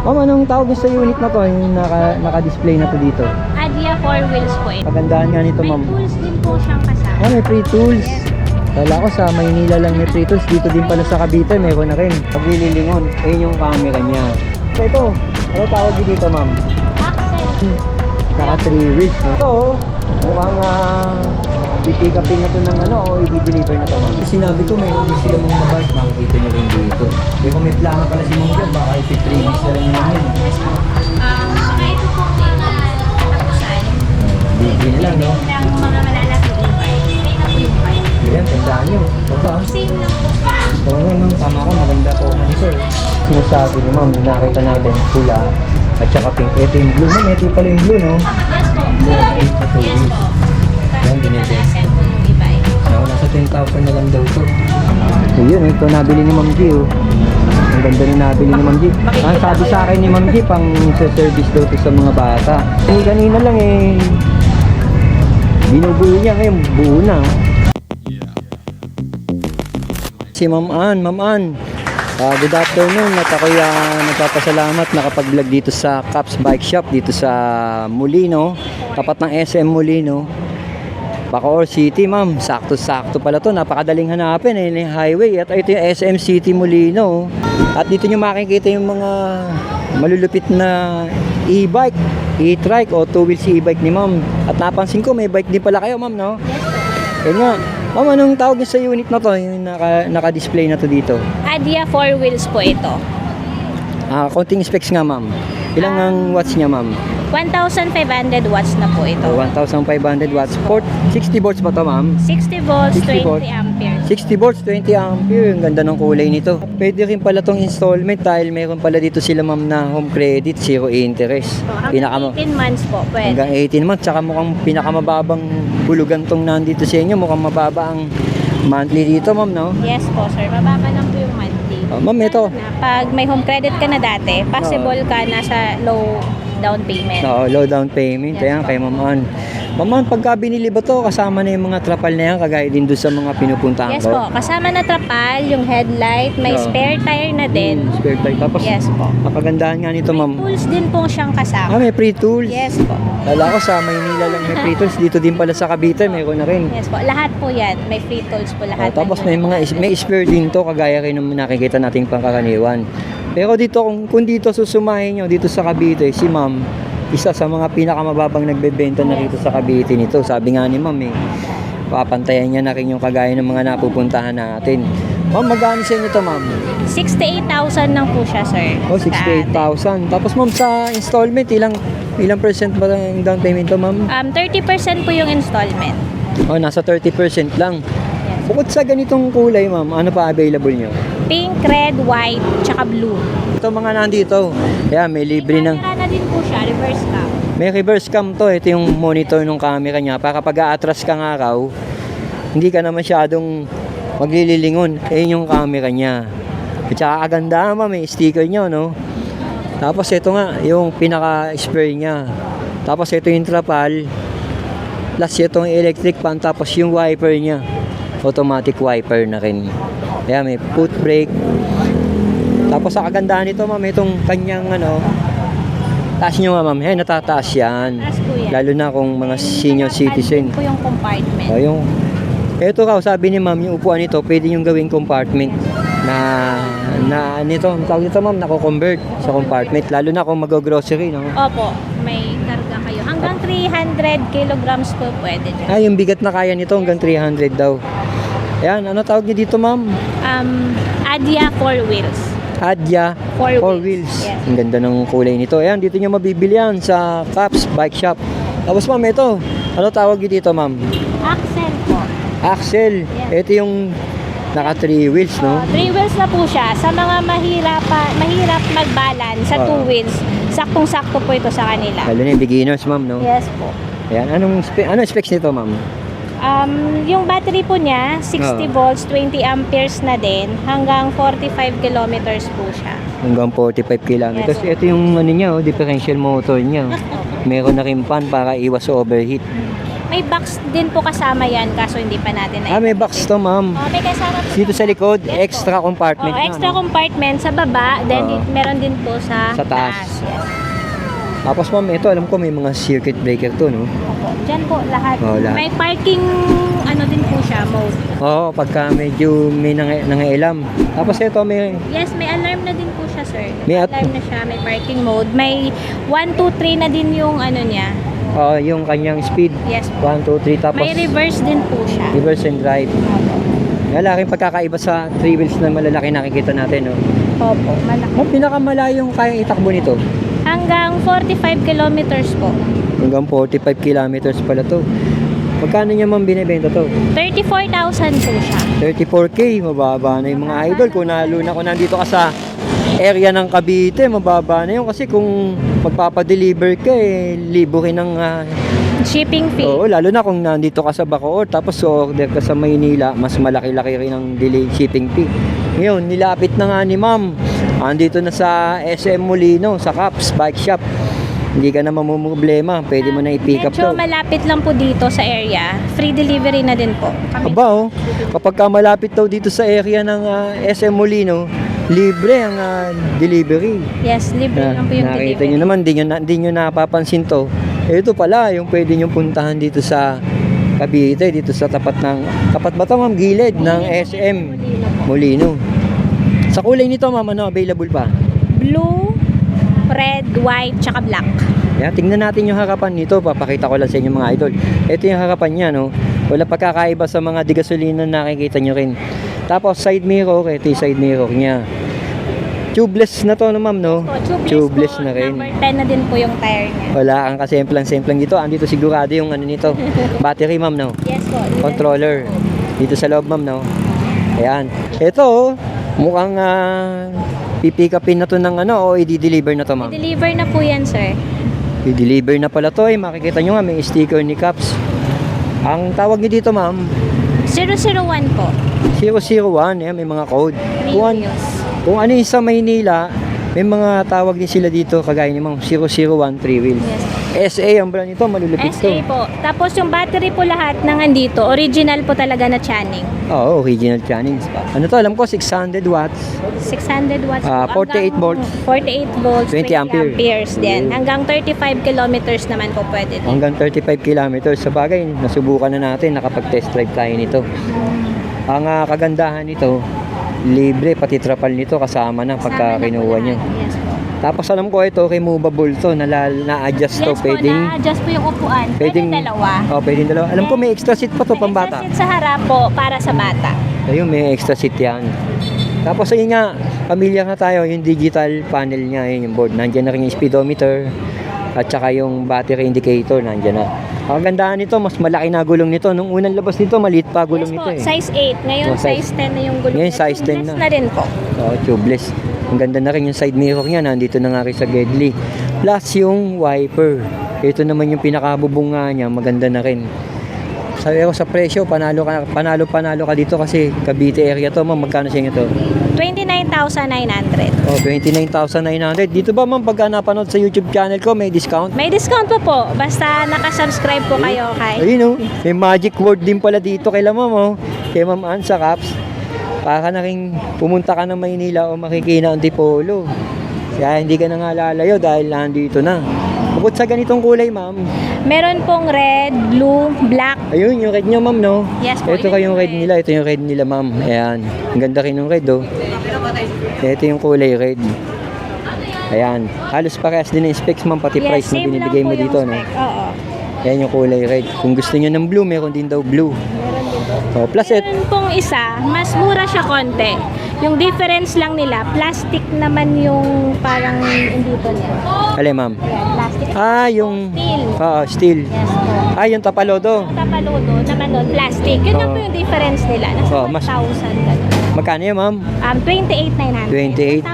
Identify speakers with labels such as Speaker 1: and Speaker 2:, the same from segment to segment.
Speaker 1: Ma'am, anong tawag niyo sa unit na to? Yung naka-display na to dito.
Speaker 2: Adia 4 wheels po ito.
Speaker 1: Pagandahan nga nito,
Speaker 2: May
Speaker 1: ma'am.
Speaker 2: tools din po siyang kasama.
Speaker 1: May free tools. Kala ko sa Maynila lang may free tools. Dito din pala sa Cavite, meron na rin. Paglililingon, ayun yung camera niya. So ito, ano tawag niyo dito, ma'am?
Speaker 2: Axle.
Speaker 1: Naka 3 wheels, no? Ito, mukhang pipikapin na to ng ano, o i-deliver na to, ma'am. Sinabi ko, may hindi sila mga mabalik, makikita nyo rin dito. Kaya kung may plano pala si Ma'am Jan, baka ipit-release na rin namin.
Speaker 2: Saka ito po katapusan.
Speaker 1: Bigyan na lang, no?
Speaker 2: Ng mga malalaking e-bike. May na po yung bike.
Speaker 1: Ayan, tandaan nyo. Baba.
Speaker 2: Same lang po.
Speaker 1: Oo nga, ma'am. Tama ko, maganda po man, sir. Sinasabi ni ma'am, nakita natin pula at saka pink. Ito yung blue, ma'am. Ito pala yung blue, no?
Speaker 2: Yes po.
Speaker 1: Yes po. Yan, binili.
Speaker 2: Nasa po yung e-bike.
Speaker 1: Nasa 10,000 na lang daw ito. So yun, ito nabili ni Ma'am G, oh. Ang ganda na nabili ni Ma'am G. Ang sabi sa akin ni Ma'am G, pang service daw ito sa mga bata. Kanina lang binubuo niya, ngayon buo na. Oh. Si Ma'am Ann. Good afternoon at ako'y nagpapasalamat nakapag-vlog dito sa Caps Bike Shop dito sa Molino, tapat ng SM Molino, Bacoor City, ma'am. Sakto-sakto pala to, napakadaling hanapin yung highway at ito yung SM City Molino at dito nyo makikita yung mga malulupit na e-bike, e-trike o two-wheels e-bike ni ma'am at napansin ko may bike din pala kayo, ma'am, no? Kaya nga, ma'am, anong tawag niyo sa unit na to, yung naka-display na to dito?
Speaker 2: Adia 4 wheels po ito.
Speaker 1: Konting specs nga, ma'am. Ilang ang watts niya, ma'am?
Speaker 2: 1,500 watts na po ito.
Speaker 1: 1,500 watts. 60 volts ba to, ma'am?
Speaker 2: 60 volts,
Speaker 1: 60 volts.
Speaker 2: 20 amperes.
Speaker 1: 60 volts, 20 ampere. Ang ganda ng kulay nito. Pwede rin pala tong installment dahil mayroon pala dito sila, ma'am, na home credit, zero interest.
Speaker 2: Hanggang 18 months po, pwede.
Speaker 1: Hanggang 18 months. Tsaka mukhang pinakamababang hulugan tong nandito sa inyo. Mukhang mababa ang monthly dito, ma'am, no?
Speaker 2: Yes po, sir. Mababa lang po yung monthly.
Speaker 1: Ma'am, ito.
Speaker 2: Pag may home credit ka na dati, possible ka nasa low down payment.
Speaker 1: Low down payment.
Speaker 2: Yes,
Speaker 1: Ayan,
Speaker 2: po.
Speaker 1: kay Ma'am Ann. Ma'am Ann, pagka binili ba to, kasama na yung mga trapal na yan, kagaya din doon sa mga pinupuntahan
Speaker 2: Yes
Speaker 1: ko?
Speaker 2: po, kasama na trapal, yung headlight, may spare tire na din.
Speaker 1: Spare tire. Tapos,
Speaker 2: Yes po.
Speaker 1: kagandahan nga nito,
Speaker 2: May
Speaker 1: ma'am.
Speaker 2: tools din po siyang kasama.
Speaker 1: May free tools.
Speaker 2: Yes po.
Speaker 1: Kala ko sa Maynila lang may free tools. Dito din pala sa Cavite, mayroon na rin.
Speaker 2: Yes po, lahat po yan. May free tools po lahat.
Speaker 1: Tapos may spare din to, kagaya rin ng nakikita nating pangkaraniwan. Pero dito, kung dito susumahin nyo, dito sa Cavite, si ma'am, isa sa mga pinakamababang nagbebenta na rito sa Cavite nito. Sabi nga ni ma'am, papantayan niya na rin yung kagaya ng mga napupuntahan natin. Ma'am, magkano sa inyo to, ma'am?
Speaker 2: 68,000 lang po siya, sir.
Speaker 1: 68,000. Tapos ma'am, sa installment, ilang percent ba ang down payment to, ma'am?
Speaker 2: 30% po yung installment.
Speaker 1: Nasa 30% lang. Bukod sa ganitong kulay, ma'am, ano pa available nyo?
Speaker 2: Pink, red, white, tsaka blue.
Speaker 1: Ito mga nandito. Kaya may libre ng...
Speaker 2: May na din po siya, reverse cam.
Speaker 1: May reverse cam to. Ito yung monitor ng camera niya. Para kapag aatras ka nga raw, hindi ka na masyadong maglililingon. Ayun yung camera niya. At saka aganda, ma'am, may sticker niya, no? Tapos ito nga, yung pinaka-spare niya. Tapos ito yung trapal. Plus itong electric fan. Tapos yung wiper niya. Automatic wiper na rin. Kaya may foot brake. Tapos sa kagandahan nito, ma'am, itong kanyang taas nyo nga, ma'am. Natataas yan.
Speaker 2: Taas po yan.
Speaker 1: Lalo na kung mga senior citizen.
Speaker 2: Po yung compartment.
Speaker 1: Ito raw, sabi ni ma'am, yung upuan nito, pwede yung gawing compartment na nito, tawag nito, ma'am, nako-convert sa compartment. Lalo na kung mag-grocery, no?
Speaker 2: Opo, may karga kayo. Hanggang 300 kilograms po pwede dyan.
Speaker 1: Yung bigat na kaya nito, hanggang 300 daw. Ayan, ano tawag niyo dito, ma'am?
Speaker 2: Adia 4 wheels.
Speaker 1: Adia 4 wheels.
Speaker 2: Yes.
Speaker 1: Ang ganda ng kulay nito. Ayan, dito nyo mabibili yan sa Caps Bike Shop. Tapos, ma'am, ito. Ano tawag niyo dito, ma'am?
Speaker 2: Axle po.
Speaker 1: Axle.
Speaker 2: Yes.
Speaker 1: Ito yung naka 3 wheels, no?
Speaker 2: 3 wheels na po siya. Sa mga mahirap mag-balance sa 2 wheels, saktong-sakto po ito sa kanila.
Speaker 1: Lalo na yung beginners, ma'am, no?
Speaker 2: Yes po.
Speaker 1: Ayan, anong specs nito, ma'am?
Speaker 2: Yung battery po niya, 60 volts, 20 amperes na din, hanggang 45 kilometers po siya.
Speaker 1: Hanggang 45 kilometers.
Speaker 2: Yes.
Speaker 1: Ito yung niya, differential motor niya. Meron na rin fan para iwas sa overheat.
Speaker 2: May box din po kasama yan, kaso hindi pa natin
Speaker 1: May box to, ma'am.
Speaker 2: May kasama po.
Speaker 1: Dito sa likod,
Speaker 2: Yes po.
Speaker 1: extra compartment na,
Speaker 2: Extra
Speaker 1: no?
Speaker 2: compartment sa baba, then
Speaker 1: Oo.
Speaker 2: meron din po sa
Speaker 1: taas.
Speaker 2: Yes.
Speaker 1: Tapos, ma'am, ito, alam ko may mga circuit breaker to, no?
Speaker 2: Opo. Diyan po lahat.
Speaker 1: Lahat.
Speaker 2: May parking ano din po siya, mode.
Speaker 1: Oo, pagka medyo may nangailam. Tapos ito, may
Speaker 2: Yes, may alarm na din po siya, sir.
Speaker 1: May
Speaker 2: Alarm na siya, may parking mode. May 1, 2, 3 na din yung ano niya.
Speaker 1: yung kanyang speed.
Speaker 2: Yes po.
Speaker 1: 1, 2, 3, tapos
Speaker 2: May reverse din po siya.
Speaker 1: reverse and drive. Lalaking pagkakaiba sa 3 wheels na malalaki nakikita natin, no?
Speaker 2: Opo, malaki.
Speaker 1: Ang pinakamalayong kayang itakbo nito.
Speaker 2: Hanggang 45 kilometers po.
Speaker 1: Hanggang 45 kilometers pala to. Magkano niya ma'am binibenta to?
Speaker 2: 34,000 po siya.
Speaker 1: 34K, mababa na yung mga idol. Kung naluna ko nandito ka sa area ng Cavite, mababa na yun. Kasi kung magpapadeliver ka, libuhin ng
Speaker 2: Shipping fee.
Speaker 1: oo, lalo na kung nandito ka sa Bacoor, tapos order ka sa Maynila, mas malaki-laki rin ang delay shipping fee. Ngayon, nilapit na nga ni ma'am. Andito na sa SM Molino, sa Caps Bike Shop. Hindi ka na mamumroblema, pwede mo na i-pick up
Speaker 2: Medyo
Speaker 1: to.
Speaker 2: malapit lang po dito sa area. Free delivery na din po.
Speaker 1: Aba, oh, kapag ka malapit daw dito sa area ng SM Molino, libre ang delivery.
Speaker 2: Yes, libre lang po yung
Speaker 1: Nakita
Speaker 2: delivery.
Speaker 1: nyo naman, di nyo napapansin to. Ito pala, yung pwede nyo puntahan dito sa Cavite, dito sa tapat ba ito ma'am, gilid ng SM Molino. Sa kulay nito ma'am, ano, available pa?
Speaker 2: Blue, red, white, tsaka black.
Speaker 1: Yan, tingnan natin yung harapan nito, papakita ko lang sa inyo mga idol. Ito yung harapan niya, no? Wala pagkakaiba sa mga digasolina na nakikita nyo rin. Tapos side mirror, ito yung side mirror niya. Tubeless na to, no ma'am, no? Tubeless
Speaker 2: po,
Speaker 1: na rin.
Speaker 2: Number 10 na din po yung tire niya.
Speaker 1: Wala kang kasemplang-semplang dito. Andito sigurado yung ano nito. Battery, ma'am, no?
Speaker 2: Yes po.
Speaker 1: Controller. Dito sa loob, ma'am, no? Ayan. Ito, oh, mukhang pipick upin na to ng ano, o i-deliver na to, ma'am.
Speaker 2: I-deliver na po yan, sir.
Speaker 1: I-deliver na pala to, eh. Makikita nyo nga, may sticker ni Caps. Ang tawag niyo dito, ma'am,
Speaker 2: 001 po.
Speaker 1: 001, may mga code.
Speaker 2: Reviews.
Speaker 1: Kung ano yung sa Maynila, may mga tawag din sila dito, kagaya ni ma'am, 001 3 wheels.
Speaker 2: Yes.
Speaker 1: SA ang brand nito, malulupit to.
Speaker 2: SA po. Tapos yung battery po lahat ng andito, original po talaga na Channing.
Speaker 1: Oo, original Channing. Ano to, alam ko, 600 watts.
Speaker 2: 600 watts po.
Speaker 1: 48 volts.
Speaker 2: 48 volts,
Speaker 1: 20 amperes
Speaker 2: din. Hanggang 35 kilometers naman po pwede din.
Speaker 1: Hanggang 35 kilometers. Sa bagay, nasubukan na natin, nakapag-test drive tayo nito. Ang kagandahan nito, libre, pati trapal nito kasama na pagka
Speaker 2: Kasama na po
Speaker 1: kinuha nyo.
Speaker 2: lahat. Yes po.
Speaker 1: Tapos alam ko ito, removable to, na-adjust to,
Speaker 2: Yes po,
Speaker 1: pwedeng,
Speaker 2: na-adjust po yung upuan. Pwedeng dalawa.
Speaker 1: pwedeng dalawa. Alam ko may extra seat pa to,
Speaker 2: May
Speaker 1: pambata.
Speaker 2: extra seat sa harap po para sa bata.
Speaker 1: Ayun, may extra seat yan. Tapos ayun nga, pamilya na tayo, yung digital panel niya, yun yung board. Nandiyan na rin yung speedometer, at saka yung battery indicator, nandiyan na. Ang gandahan nito, mas malaki na gulong nito. Nung unang labas nito, maliit pa gulong
Speaker 2: Yes
Speaker 1: nito
Speaker 2: po,
Speaker 1: eh.
Speaker 2: size 8. Ngayon,
Speaker 1: Oh, size-
Speaker 2: size 10 na yung gulong.
Speaker 1: Ngayon,
Speaker 2: niya.
Speaker 1: size 10
Speaker 2: Tubeless
Speaker 1: na.
Speaker 2: rin po.
Speaker 1: Oo, tubeless. Ang ganda na rin yung side mirror niya, nandito na nga rin sa Gedli. Plus yung wiper. Ito naman yung pinakabubong nga niya, maganda na rin. Sabi ko sa presyo, panalo ka dito kasi Cavite area to, ma'am. Magkano siya ito?
Speaker 2: 29,900.
Speaker 1: Oh, 29,900. Dito ba ma'am, pagka napanood sa YouTube channel ko, may discount?
Speaker 2: May discount po. Basta nakasubscribe po kayo kay.
Speaker 1: Ayun oh, may magic word din pala dito kay ma'am oh. Kay Ma'am Ann sa Caps. Para na rin pumunta ka ng Maynila o makikina ang Antipolo. Kaya hindi ka na nga lalayo dahil nandito na. Bukod sa ganitong kulay ma'am,
Speaker 2: Meron pong red, blue, black.
Speaker 1: ayun yung red nyo ma'am no?
Speaker 2: Yes po,
Speaker 1: Ito
Speaker 2: yun
Speaker 1: kayong
Speaker 2: yung
Speaker 1: red
Speaker 2: red.
Speaker 1: nila, ito yung red nila ma'am. Ayan, ang ganda rin ng red oh. Ito yung kulay red. Ayan, halos parehas din ng specs ma'am, pati price na
Speaker 2: same lang
Speaker 1: binibigay
Speaker 2: po
Speaker 1: mo
Speaker 2: yung
Speaker 1: dito no?
Speaker 2: spec. Oo.
Speaker 1: Ayan yung kulay red. Kung gusto nyo ng blue, meron din daw blue.
Speaker 2: Meron din po.
Speaker 1: Oh, plus it,
Speaker 2: Meron pong isa, mas mura siya konti. Yung difference lang nila, plastic naman yung parang dito niya.
Speaker 1: alin ma'am?
Speaker 2: Ayan, plastic.
Speaker 1: Yung
Speaker 2: Steel.
Speaker 1: steel.
Speaker 2: Yes po.
Speaker 1: Yung tapalodo.
Speaker 2: Tapaludo naman doon, plastic. Yun lang
Speaker 1: Oo.
Speaker 2: po yung difference nila. Nasa
Speaker 1: Oo, mas-
Speaker 2: 1,000 ganun.
Speaker 1: Magkano yan, ma'am?
Speaker 2: 28,900.
Speaker 1: 28.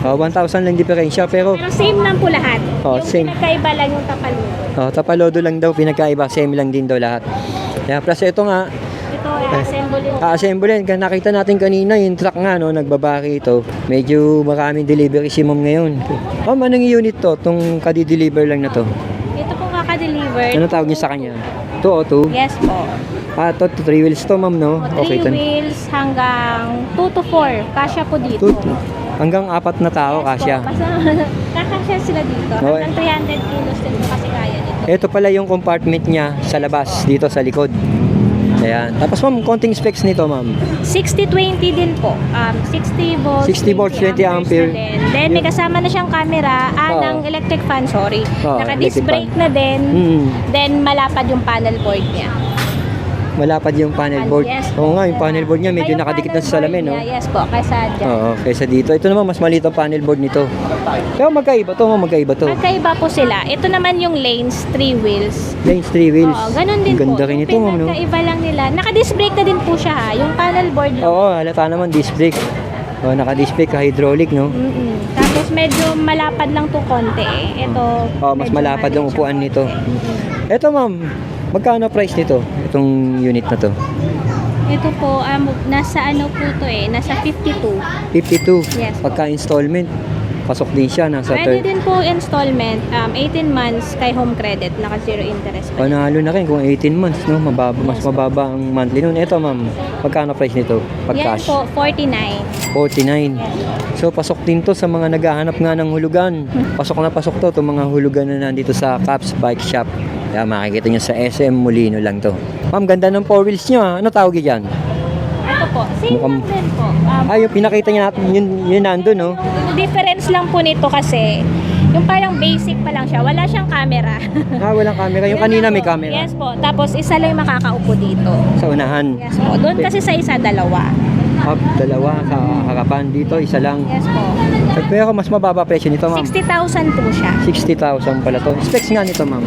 Speaker 2: 1,000.
Speaker 1: 1,000 lang diferensya pero
Speaker 2: Pero same lang po lahat.
Speaker 1: Oo,
Speaker 2: yung
Speaker 1: same.
Speaker 2: pinagkaiba lang yung tapaludo.
Speaker 1: tapalodo lang daw pinagkaiba, same lang din daw lahat. Kaya plus ito nga,
Speaker 2: Ito, assemble yung...
Speaker 1: assemble yan. Nakita natin kanina yung truck nga no, nagbabaki ito. Medyo maraming delivery si ma'am ngayon. Ma'am, anong unit to? Itong kadi-deliver lang na to.
Speaker 2: Ito po kaka-deliver.
Speaker 1: Ano tawag niyo sa kanya? 2 o 2?
Speaker 2: Yes po.
Speaker 1: To 3 wheels to, ma'am, no?
Speaker 2: O, 3
Speaker 1: tan-
Speaker 2: wheels hanggang 2 to 4. Kasya po dito.
Speaker 1: Hanggang 4 na tao, kasya.
Speaker 2: Kakasya sila dito.
Speaker 1: No,
Speaker 2: Hanggang 300 kilos din po kasi kaya dito.
Speaker 1: Ito pala yung compartment niya sa labas, dito sa likod. Ayan. Tapos ma'am, konting specs nito, ma'am.
Speaker 2: 60-20 din po. 60 volts,
Speaker 1: 60 volts, 20 ampere.
Speaker 2: na din. Then may kasama na siyang camera, ng electric fan, sorry. Naka-disc
Speaker 1: electric
Speaker 2: brake
Speaker 1: fan.
Speaker 2: na din.
Speaker 1: Mm.
Speaker 2: Then malapad yung panel board niya.
Speaker 1: Malapad yung panel board.
Speaker 2: Yes,
Speaker 1: Oo nga, yung panel board niya medyo
Speaker 2: Yung
Speaker 1: nakadikit na
Speaker 2: panel
Speaker 1: sa salamin,
Speaker 2: board
Speaker 1: no?
Speaker 2: niya, yes po, kaysa dyan.
Speaker 1: Oo, kaysa dito. Ito naman, mas maliit ang panel board nito. Pero magkaiba to, magkaiba to.
Speaker 2: Magkaiba po sila. Ito naman yung lanes, 3 wheels.
Speaker 1: Lanes 3 wheels.
Speaker 2: Oo, ganun din
Speaker 1: Ganda
Speaker 2: po.
Speaker 1: rin
Speaker 2: Yung
Speaker 1: ito, ma'am, no?
Speaker 2: pinagkaiba lang nila. Naka-disc brake na din po siya ha. Yung panel board lang.
Speaker 1: Oo, halata naman, disc brake. Oo, naka-disc brake, hydraulic, no?
Speaker 2: Tapos medyo malapad lang to konti eh. Ito,
Speaker 1: Oo, mas
Speaker 2: medyo
Speaker 1: malapad ang
Speaker 2: malit
Speaker 1: upuan
Speaker 2: siya
Speaker 1: nito.
Speaker 2: konti.
Speaker 1: Ito, ma'am, magkano price nito? Itong unit na to?
Speaker 2: Ito po, nasa ano po to eh, nasa 52.
Speaker 1: 52.
Speaker 2: Yes po.
Speaker 1: Pagka-installment, pasok din siya. Nasa
Speaker 2: Pwede din po installment, 18 months kay home credit, naka zero interest pa.
Speaker 1: Panalo na rin kung 18 months, no? Mas mababa ang monthly nun. Ito, ma'am, magkano price nito? Pag
Speaker 2: Yan
Speaker 1: cash?
Speaker 2: po, 49.
Speaker 1: 49. So, pasok din to sa mga naghahanap nga ng hulugan. Pasok na pasok to, itong mga hulugan na nandito sa Caps Bike Shop. Kaya makikita nyo sa SM Molino lang to. Ma'am, ganda ng 4 wheels nyo, ha? Ano tawag yan?
Speaker 2: Ito po, same
Speaker 1: Mukhang-
Speaker 2: lang din po.
Speaker 1: Yung pinakita niya natin, yun nandun, no?
Speaker 2: Yung difference lang po nito kasi, yung parang basic pa lang siya, wala siyang camera.
Speaker 1: Walang camera. Yung
Speaker 2: Yun
Speaker 1: kanina
Speaker 2: lang
Speaker 1: may
Speaker 2: po.
Speaker 1: camera.
Speaker 2: Yes po, tapos isa lang yung makakaupo dito.
Speaker 1: Sa unahan.
Speaker 2: Yes po, doon kasi sa isa, dalawa.
Speaker 1: Dalawa sa harapan. Dito, isa lang.
Speaker 2: Yes po.
Speaker 1: Pero mas mababa presyo nito, ma'am.
Speaker 2: 60,000 po siya.
Speaker 1: 60,000 pala to. Specs nga nito, ma'am.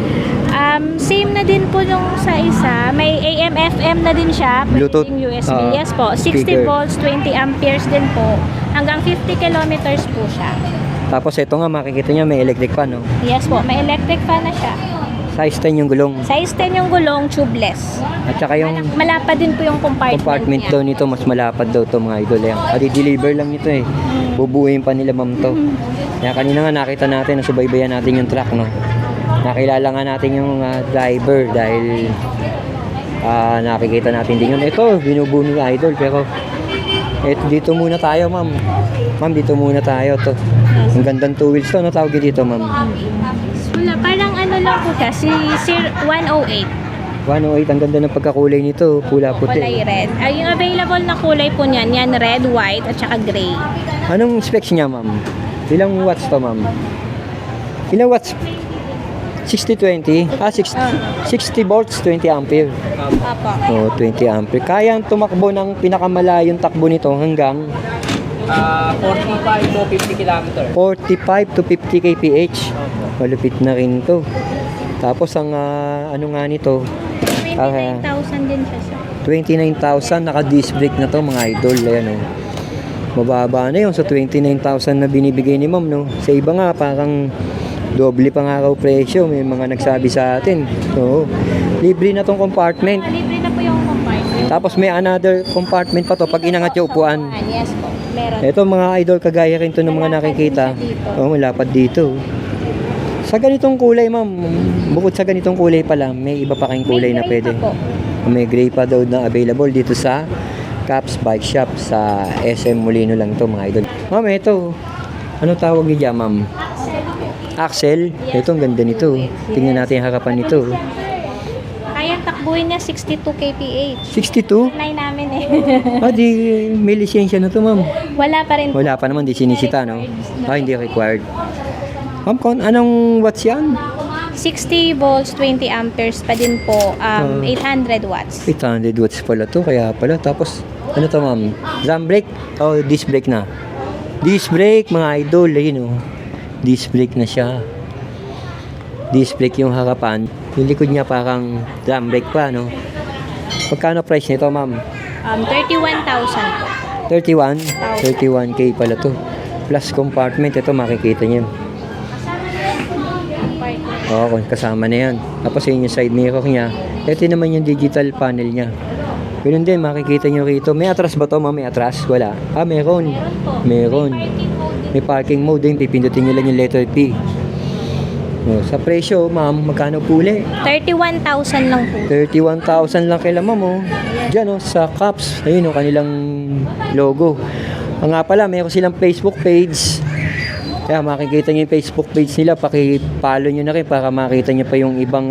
Speaker 2: Same na din po yung sa isa. May AM, FM na din siya. Pwede
Speaker 1: Bluetooth.
Speaker 2: ding USB. Yes po. 60
Speaker 1: Speaker.
Speaker 2: volts, 20 amperes din po. Hanggang 50 kilometers po siya.
Speaker 1: Tapos ito nga, makikita niya may electric fan, no?
Speaker 2: Yes po. May electric fan na siya.
Speaker 1: Size 10 yung gulong.
Speaker 2: Size 10 yung gulong, tubeless.
Speaker 1: At saka yung
Speaker 2: Malapad din po yung
Speaker 1: compartment
Speaker 2: niya.
Speaker 1: daw nito, mas malapad daw to, mga idol. Deliver lang nito eh. Bubuuin pa nila, ma'am, to. Kaya kanina nga nakita natin, nasubaybayan natin yung truck, no? Nakilala nga natin yung driver dahil nakikita natin din yun. Ito, binubuo ni idol, pero dito muna tayo, ma'am. Ma'am, dito muna tayo to. Ang gandang 2 wheels to, ano tawag dito, ma'am?
Speaker 2: Wala, parang ano lang po siya, si Sir 108.
Speaker 1: 108, ang ganda ng pagkakulay nito, pula puti.
Speaker 2: Kulay red. Yung available na kulay po niyan, yan red, white, at saka gray.
Speaker 1: Anong specs niya, ma'am? Ilang watts to, ma'am? Ilang watts? 60-20? 60 volts, 20 ampere.
Speaker 2: Apo.
Speaker 1: 20 ampere. Kayang tumakbo ng pinakamalayong takbo nito hanggang
Speaker 3: 45 to 50 kilometer.
Speaker 1: 45 to 50 kph. Malupit na rin to. Tapos ang ano nga nito,
Speaker 2: 29,000 din siya, sir.
Speaker 1: 29,000, naka-disc brake na to, mga idol. Ayan, oh. Mababa na yun sa 29,000 na binibigay ni ma'am, no? Sa iba nga, parang doble pa nga raw presyo. May mga nagsabi sa atin. So, libre na tong compartment.
Speaker 2: Libre na po yung compartment.
Speaker 1: Tapos may another compartment pa to pag inangat yung upuan.
Speaker 2: Yes po, meron.
Speaker 1: Ito mga idol, kagaya rin to ng mga nakikita. Malapad dito. Sa ganitong kulay, ma'am, bukod sa ganitong kulay pala, may iba pa kayong kulay na
Speaker 2: May gray
Speaker 1: pwede.
Speaker 2: pa po.
Speaker 1: May gray pa daw na available dito sa Caps Bike Shop sa SM Molino lang to, mga idol. Ma'am, ito. Ano tawag niya, ma'am? Axle. Ito, ang ganda nito. Tingnan natin yung harapan nito.
Speaker 2: Kayang takbuhin niya 62 kph.
Speaker 1: 62?
Speaker 2: Nine namin eh.
Speaker 1: Di may lisensya na to, ma'am.
Speaker 2: Wala pa rin po.
Speaker 1: Wala pa naman, di sinisita, no? Hindi required. Ma'am, anong watts yan?
Speaker 2: 60 volts, 20 amperes pa din po. 800 watts.
Speaker 1: 800 watts pala to, kaya pala. Tapos, ano to, ma'am? Drum brake? O, disc brake na? Disc brake, mga idol. Ayun, oh. Disc brake na siya. Disc brake yung harapan. Yung likod niya parang drum brake pa, no? Pagkano price nito, ma'am?
Speaker 2: 31,000 po.
Speaker 1: 31? 31K pala to. Plus compartment, ito makikita niyo. Oo, kasama na yan. Tapos yun yung side mirror niya. Ito naman yung digital panel niya. Ganun din, makikita nyo rito. May atras ba to, ma'am? May atras? Wala. Meron.
Speaker 2: Po.
Speaker 1: Meron.
Speaker 2: May parking mode din.
Speaker 1: May parking mode din. Pipindutin nyo lang yung letter P. Oh, sa presyo, ma'am, magkano po uli?
Speaker 2: 31,000 lang po.
Speaker 1: 31,000 lang kila ma'am, oh. Diyan, oh, sa Caps. Ayun, oh, kanilang logo. Ang nga pala, mayroon silang Facebook page. Kaya makikita nyo yung Facebook page nila. Paki-follow nyo na rin para makita nyo pa yung ibang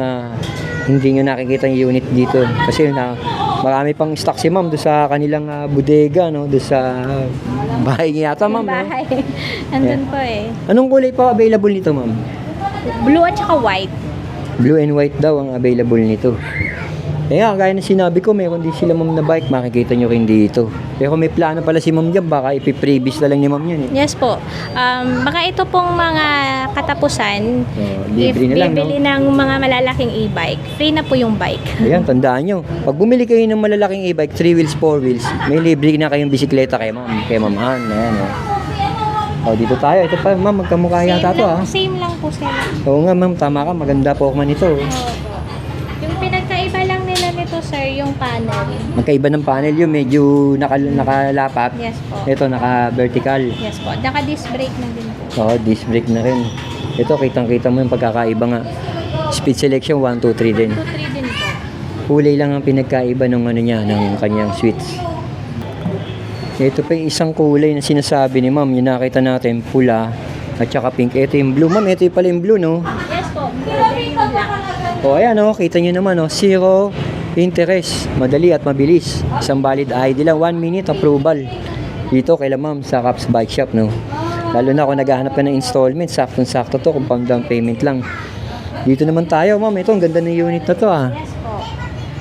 Speaker 1: hindi nyo nakikita yung unit dito. Kasi marami pang stock si ma'am doon sa kanilang bodega, no? Doon sa bahay niya yata, ma'am.
Speaker 2: Yung
Speaker 1: No?
Speaker 2: bahay. Andun po eh.
Speaker 1: Anong kulay pa available nito, ma'am?
Speaker 2: Blue at saka white.
Speaker 1: Blue and white daw ang available nito. Kaya gaya na sinabi ko, meron din sila ma'am na bike, makikita nyo rin dito. Pero may plano pala si ma'am dyan, baka ipiprevious na lang ni ma'am yun eh.
Speaker 2: Yes po. Baka ito pong mga katapusan,
Speaker 1: Libre
Speaker 2: if
Speaker 1: na lang, no?
Speaker 2: bibili ng mga malalaking e-bike, free na po yung bike.
Speaker 1: Ayan, tandaan nyo. Pag bumili kayo ng malalaking e-bike, 3 wheels, 4 wheels, may libre na kayong bisikleta kay ma'am Han. Ayan, oh. Dito tayo. Ito pa, ma'am, magkamukha yata to, ha?
Speaker 2: Same lang po sila.
Speaker 1: Oo nga, ma'am, tama ka. Maganda po man ito.
Speaker 2: Yung pinagkaiba lang nila nito, sir, yung panel.
Speaker 1: Magkaiba ng panel yun, medyo nakalapat.
Speaker 2: Yes po.
Speaker 1: Ito, naka-vertical.
Speaker 2: Yes po. Naka-disc brake na din po.
Speaker 1: Oo, disc brake na rin. Ito, kitang-kita mo yung pagkakaiba nga. Speed selection, 1, 2, 3 din.
Speaker 2: 2-3 din po.
Speaker 1: Kulay lang ang pinagkaiba ng ano niya, ng kanyang switch. Ito pa yung isang kulay na sinasabi ni ma'am, yung nakita natin, pula at saka pink. Ito yung blue, ma'am. Ito yung pala yung blue, no?
Speaker 2: Yes po. Yung black.
Speaker 1: O, ayan, oh, kita nyo naman, oh, zero interest. Madali at mabilis. Isang valid ID lang, 1 minute approval. Dito kay ma'am sa Caps Bike Shop, no? Lalo na kung naghahanap ka ng installment, saktong-sakto to, compound down payment lang. Dito naman tayo, ma'am. Ito, ang ganda ng unit na to, ah.
Speaker 2: Yes po.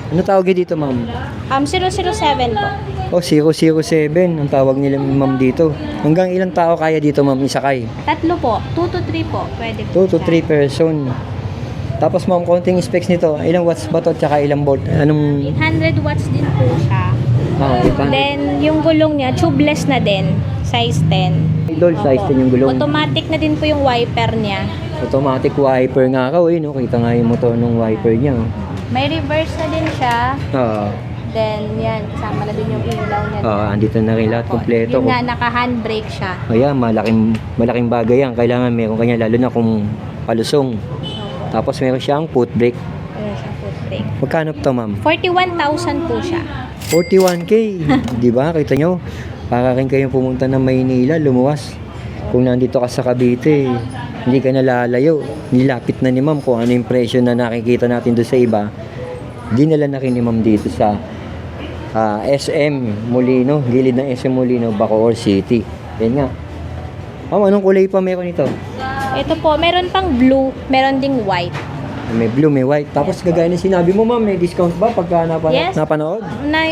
Speaker 1: Ano tawag dito, ma'am?
Speaker 2: 007 po.
Speaker 1: Oh, 007 ang tawag nila ma'am dito. Hanggang ilang tao kaya dito, ma'am, isakay?
Speaker 2: 3 po. 2 to 3 po. Pwede po.
Speaker 1: 2 to 3 person. Tapos, ma'am, konting specs nito. Ilang watts ba to? Tsaka ilang volt? Anong...
Speaker 2: 800 watts din po siya.
Speaker 1: Ito.
Speaker 2: Then, yung gulong niya, tubeless na din. Size 10.
Speaker 1: Idol size din yung gulong.
Speaker 2: Automatic na din po yung wiper niya.
Speaker 1: Automatic wiper nga ka, no? Kita nga yung motor ng wiper niya. Oh.
Speaker 2: May reverse na din siya.
Speaker 1: Oo.
Speaker 2: Then, yan. Kasama na din yung ilaw niya.
Speaker 1: Andito na rin lahat, kompleto.
Speaker 2: Yun nga, naka-handbrake siya.
Speaker 1: Ayan, malaking bagay yan. Kailangan meron kanya, lalo na kung palusong. Tapos meron siyang foot brake.
Speaker 2: Ayun siya, foot brake.
Speaker 1: Magkano to, ma'am?
Speaker 2: 41,000 po siya.
Speaker 1: 41K. Di ba? Kita nyo? Para rin kayong pumunta ng Maynila, lumuwas. Kung nandito ka sa Cavite, hindi ka nalalayo. Nilapit na ni ma'am kung ano yung presyo na nakikita natin doon sa iba. Dinala na rin ni ma'am dito sa SM Molino, gilid ng SM Molino, Bacoor City. Yan nga. Ma'am, anong kulay pa meron ito?
Speaker 2: Ito po, meron pang blue, meron ding white.
Speaker 1: May blue, may white. Tapos kagaya ng sinabi mo, ma'am, may discount ba pagka
Speaker 2: Yes.
Speaker 1: napanood?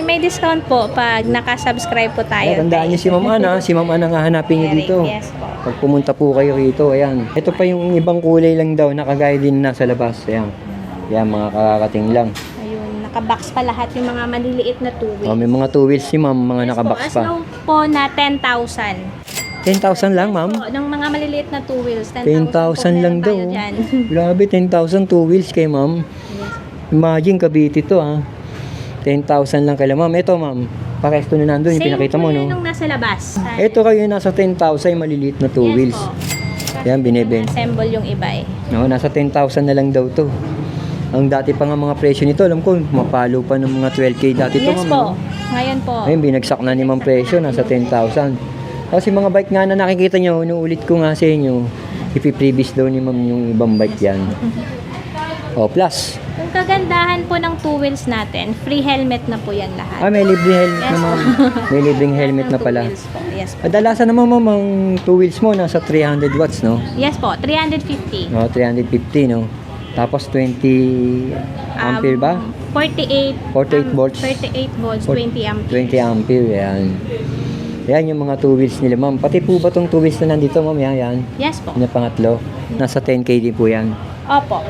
Speaker 2: May discount po pag nakasubscribe po tayo.
Speaker 1: Tandaan niyo si Ma'am Ana. Si Ma'am Ana nga hanapin niyo dito.
Speaker 2: Yes po.
Speaker 1: Pag pumunta po kayo rito, ayan. Ito pa yung ibang kulay lang daw, nakagaya din nasa labas. Ayan. Ayan, mga kakarating lang.
Speaker 2: Ayun, nakabox pa lahat yung mga maliliit na two-wheels.
Speaker 1: May mga two wheels si Ma'am, mga nakabox
Speaker 2: As
Speaker 1: pa.
Speaker 2: low po na 10,000.
Speaker 1: 10,000 lang, Ma'am?
Speaker 2: Po, ng mga maliliit na two-wheels.
Speaker 1: 10,000 lang daw.
Speaker 2: tayo dyan.
Speaker 1: Grabe, 10,000 two wheels kay Ma'am. Imagine, Cavite to, 10,000 lang kay Ma'am. Ito, Ma'am, paresto na nandun, yung pinakita mo,
Speaker 2: Same po
Speaker 1: no?
Speaker 2: yung nasa labas.
Speaker 1: Ito kayo nasa 10,000, yung maliliit na two wheels.
Speaker 2: Po.
Speaker 1: Yan, binibenta.
Speaker 2: Assemble yung iba eh.
Speaker 1: No, nasa 10,000 na lang daw to. Ang dati pa nga mga presyo nito, alam ko, mapalo pa ng mga 12K dati to,
Speaker 2: Yes
Speaker 1: Ma'am.
Speaker 2: po.
Speaker 1: no?
Speaker 2: Ngayon po.
Speaker 1: Ayun, binagsak na ni Ma'am presyo, nasa 10,000. Kasi mga bike nga na nakikita nyo, inuulit ko nga sa inyo, ipiprevious daw ni Ma'am yung ibang bike yan. O, plus.
Speaker 2: Yung kagandahan po ng two wheels natin, free helmet na po yan lahat.
Speaker 1: May libreng helmet
Speaker 2: Yes
Speaker 1: na, Ma'am.
Speaker 2: po.
Speaker 1: May libreng helmet na
Speaker 2: Two
Speaker 1: pala.
Speaker 2: wheels po. Yes po.
Speaker 1: Kadalasan naman, Ma'am, ang two wheels mo, nasa 300 watts, no?
Speaker 2: Yes po, 350.
Speaker 1: No, 350, no? Tapos 20 ampere ba?
Speaker 2: 48.
Speaker 1: 48 volts.
Speaker 2: 48 volts, 20 amperes.
Speaker 1: 20 ampere, yan. Yan yung mga two wheels nila, Ma'am. Pati po ba tong two wheels na nandito, Ma'am? Yan.
Speaker 2: Yes po.
Speaker 1: Yung pangatlo. Nasa 10K din po yan.
Speaker 2: Opo.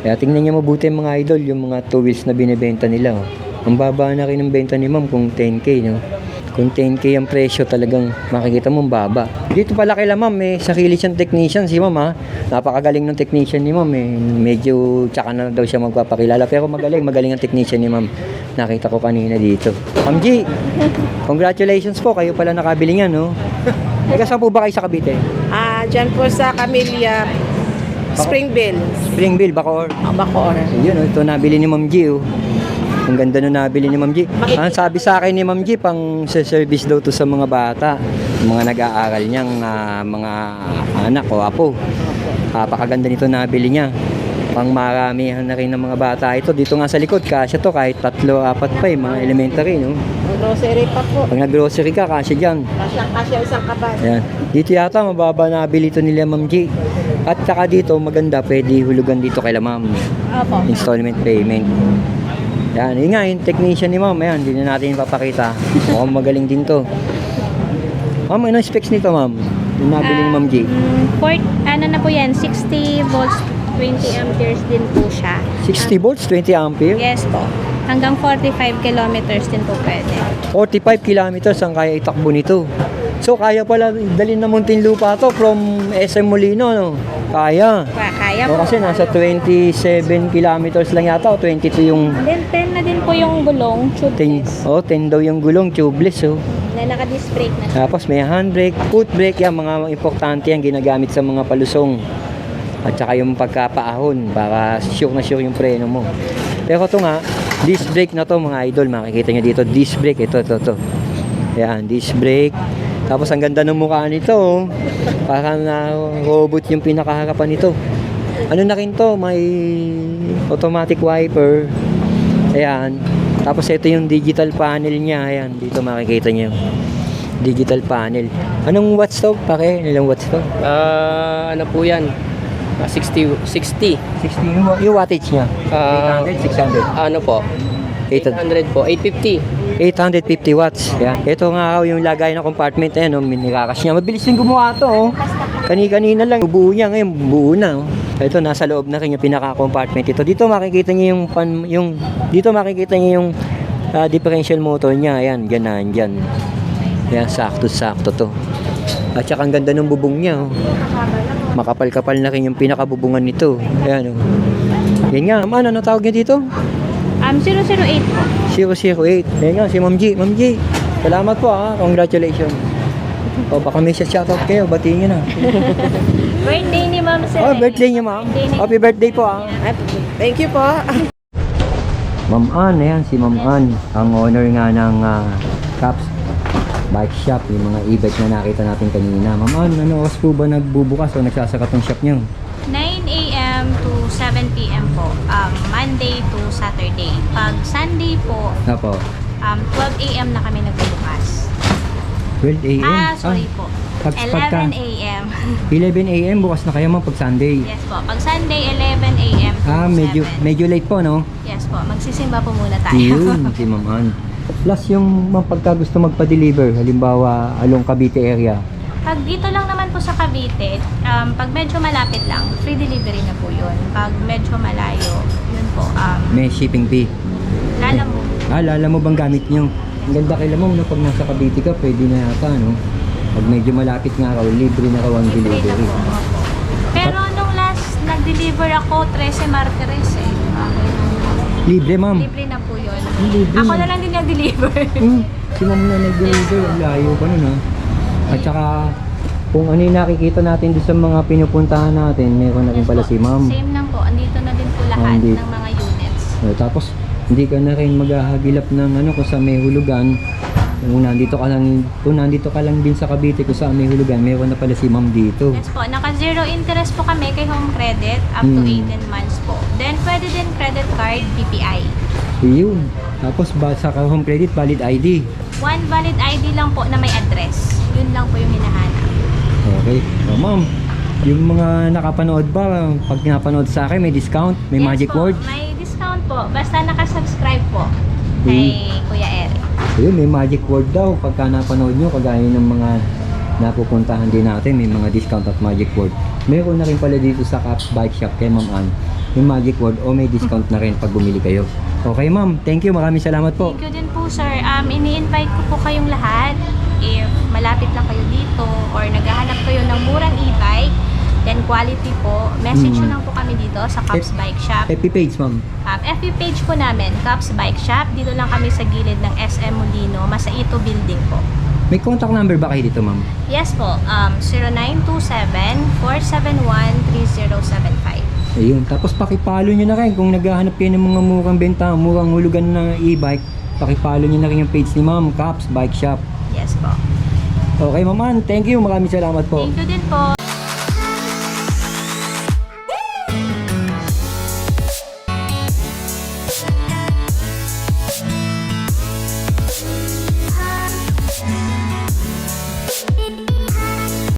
Speaker 1: Kaya tingnan niyo mabuti mga idol, yung mga two wheels na binibenta nila. Oh. Ang baba na rin ng benta ni Ma'am kung 10K, no? Kung 10K ang presyo, talagang makikita mo ang baba. Dito pala kay Ma'am, may sarili siyang technician si Ma'am, ha? Napakagaling ng technician ni Ma'am, eh. Medyo tsaka na daw siya magpapakilala. Pero magaling ang technician ni Ma'am. Nakita ko kanina dito. Ma'am G, congratulations po. Kayo pala nakabili niyan, no? Teka, saan po ba kayo sa Cavite?
Speaker 4: Dyan po sa Camellia, Springville.
Speaker 1: Springville, Bacoor.
Speaker 4: Bacoor.
Speaker 1: Yun, oh, ito nabili ni Ma'am G. Oh. Ang ganda na nabili ni Ma'am G. Ang sabi sa akin ni Ma'am G, pang service daw to sa mga bata, mga nag-aaral niyang mga anak o apo. Napakaganda nito nabili niya. Pang maramihan na rin ng mga bata ito. Dito nga sa likod, kasya to kahit 3-4 pa mga elementary, no?
Speaker 4: Grocery pa po.
Speaker 1: Pag nag-grocery ka, kasya dyan.
Speaker 4: Kasya isang kaban.
Speaker 1: Ayan. Dito yata mababa nabili ito nila Ma'am G. At saka dito maganda, pwede hulugan dito kay Ma'am.
Speaker 2: Opo.
Speaker 1: Installment payment. Yan, yun nga, yung technician ni Ma'am. Ayan, hindi na natin ipapakita. Mukhang magaling din to. Ma'am, ano specs nito Ma'am? Yung nabili ni Ma'am G.
Speaker 2: Ano na po yan, 60 volts, 20 amperes din po siya.
Speaker 1: 60 volts, 20 ampere.
Speaker 2: Yes po. Hanggang 45 kilometers din po pwede.
Speaker 1: 45 kilometers ang kaya itakbo nito. So, kaya pala dalhin na Muntinlupa to from SM Molino, no? Kaya.
Speaker 2: Kaya
Speaker 1: O,
Speaker 2: po.
Speaker 1: kasi nasa 27 kilometers lang yata o 22 yung
Speaker 2: Then 10 na din po yung gulong,
Speaker 1: 10,
Speaker 2: tubeless.
Speaker 1: 10 daw yung gulong, tubeless, oh.
Speaker 2: Na naka-disc brake na.
Speaker 1: Tapos may handbrake, foot brake, yan, mga importante yan ginagamit sa mga palusong. At saka yung pagkapaahon para sure na sure yung preno mo. Pero ito nga, disc brake na to mga idol, makikita nyo dito, disc brake, ito. Yan, disc brake. Tapos ang ganda ng mukha nito, oh. Parang robot yung pinakaharapan nito. Ano na rin to, may automatic wiper. Ayan. Tapos ito yung digital panel niya. Ayan, dito makikita nyo. Digital panel. Anong watts to? Ilang watts to?
Speaker 3: Ano po yan? 60.
Speaker 1: 60. Yung wattage niya? 800, 600.
Speaker 3: Ano po? 800 po. 850.
Speaker 1: 850 watts. Yan. Ito nga yung lagay ng compartment. Ayan, nirakas niya. Mabilis din gumawa to. Oh. Kani-kanina lang. Buo niya. Ngayon, buo na. Oh. Ito, nasa loob na rin yung pinaka-compartment ito. Dito makikita niyo dito makikita niyo yung differential motor niya. Ayan, ganyan, dyan. Ayan, sakto-sakto to. At saka ang ganda ng bubong niya. Oh. Makapal-kapal na rin yung pinakabubungan nito. Ayan, oh. Yan nga. Ano tawag niya dito?
Speaker 2: 008 po.
Speaker 1: 008. Ayan nga, si Ma'am G. Ma'am G, salamat po ha. Congratulations. O, baka may shoutout kayo. Batiin nyo na.
Speaker 2: Birthday ni Ma'am Sir.
Speaker 1: Oh, birthday niya ma'am. Happy birthday po ha.
Speaker 4: Thank you po.
Speaker 1: Ma'am Ann, ayan si Ma'am Ann. Ang owner nga ng Caps Bike Shop. Yung mga e-bike na nakita natin kanina. Ma'am Ann, ano oras po ba nagbubukas o nagsasakat ng shop niyo?
Speaker 2: 9 a.m. to 7 p.m. po. Monday to Saturday. Pag Sunday po,
Speaker 1: Apo.
Speaker 2: 12 a.m. na kami nagbubukas.
Speaker 1: 12 a.m.
Speaker 2: Sorry po.
Speaker 1: Pagka
Speaker 2: 11 a.m.
Speaker 1: 11 a.m. bukas na kayo ma'am pag Sunday.
Speaker 2: Yes po. Pag Sunday, 11 a.m. to 7.
Speaker 1: Medyo late po, no?
Speaker 2: Yes po. Magsisimba po muna tayo.
Speaker 1: Yun, si Ma'am Ann. Plus yung pagka gusto magpa-deliver, halimbawa along Cavite area.
Speaker 2: Pag dito lang naman po sa Cavite, pag medyo malapit lang, free delivery na po yun. Pag medyo malayo, yun po,
Speaker 1: May shipping fee.
Speaker 2: lala mo.
Speaker 1: Lala mo bang gamit nyo? Ang ganda kay Lamang, no? Pag nasa Cavite ka, pwede na yata, no? Pag medyo malapit nga raw, libre na raw ang
Speaker 2: Libre na
Speaker 1: delivery.
Speaker 2: po. Opo. Pero nung last nag-deliver ako, 13 Martires eh.
Speaker 1: Libre, ma'am.
Speaker 2: Libre na po yun.
Speaker 1: Libre
Speaker 2: Ako
Speaker 1: na.
Speaker 2: na lang din nag-deliver.
Speaker 1: Si ma'am na nag-deliver, ang layo pa nun, ha? At saka, kung ano yung nakikita natin doon sa mga pinupuntahan natin, meron na rin
Speaker 2: Yes
Speaker 1: pala
Speaker 2: po.
Speaker 1: si ma'am.
Speaker 2: Same lang po. Andito na din po lahat
Speaker 1: Andito.
Speaker 2: ng mga units.
Speaker 1: Tapos, hindi ka na rin maghahagilap ng ano kung sa may hulugan. Kung nandito ka lang din sa Cavite kung saan may hulugan, meron na pala si ma'am dito.
Speaker 2: Yes po. Naka-zero interest po kami kay Home Credit up to 18 months po. Then, pwede din credit card, BPI.
Speaker 1: Yun. Tapos sa home credit, valid ID.
Speaker 2: One valid ID lang po na may address. Yun lang po yung hinahanap.
Speaker 1: Okay. So, ma'am, yung mga nakapanood ba, pag napanood sa akin, may discount, may
Speaker 2: Yes
Speaker 1: magic
Speaker 2: po,
Speaker 1: word.
Speaker 2: may discount po. Basta nakasubscribe po kay Kuya Eric.
Speaker 1: Ayun, may magic word daw pagka napanood nyo, kagaya ng mga napupuntahan din natin, may mga discount at magic word. Meron na rin pala dito sa Caps Bike Shop kay Ma'am Ann, yung magic word o may discount na rin pag bumili kayo. Okay ma'am, thank you, maraming salamat po.
Speaker 2: Thank you din po sir. Ini-invite ko po kayong lahat. If malapit lang kayo dito or naghahanap kayo ng murang e-bike, then quality po, message nyo lang po kami dito sa Caps Bike Shop.
Speaker 1: FB page ma'am.
Speaker 2: FB page po namin, Caps Bike Shop. Dito lang kami sa gilid ng SM Molino, Masaito Building po.
Speaker 1: May contact number ba kayo dito ma'am?
Speaker 2: Yes po, 0927-471-3075.
Speaker 1: Ayun. Tapos pakipalo nyo na rin kung naghahanap kayo ng mga murang benta, murang hulugan ng e-bike. Pakipalo nyo na rin yung page ni Ma'am, Caps Bike Shop.
Speaker 2: Yes po.
Speaker 1: Okay, Ma'am Ann, thank you. Maraming salamat po.
Speaker 2: Thank you din po.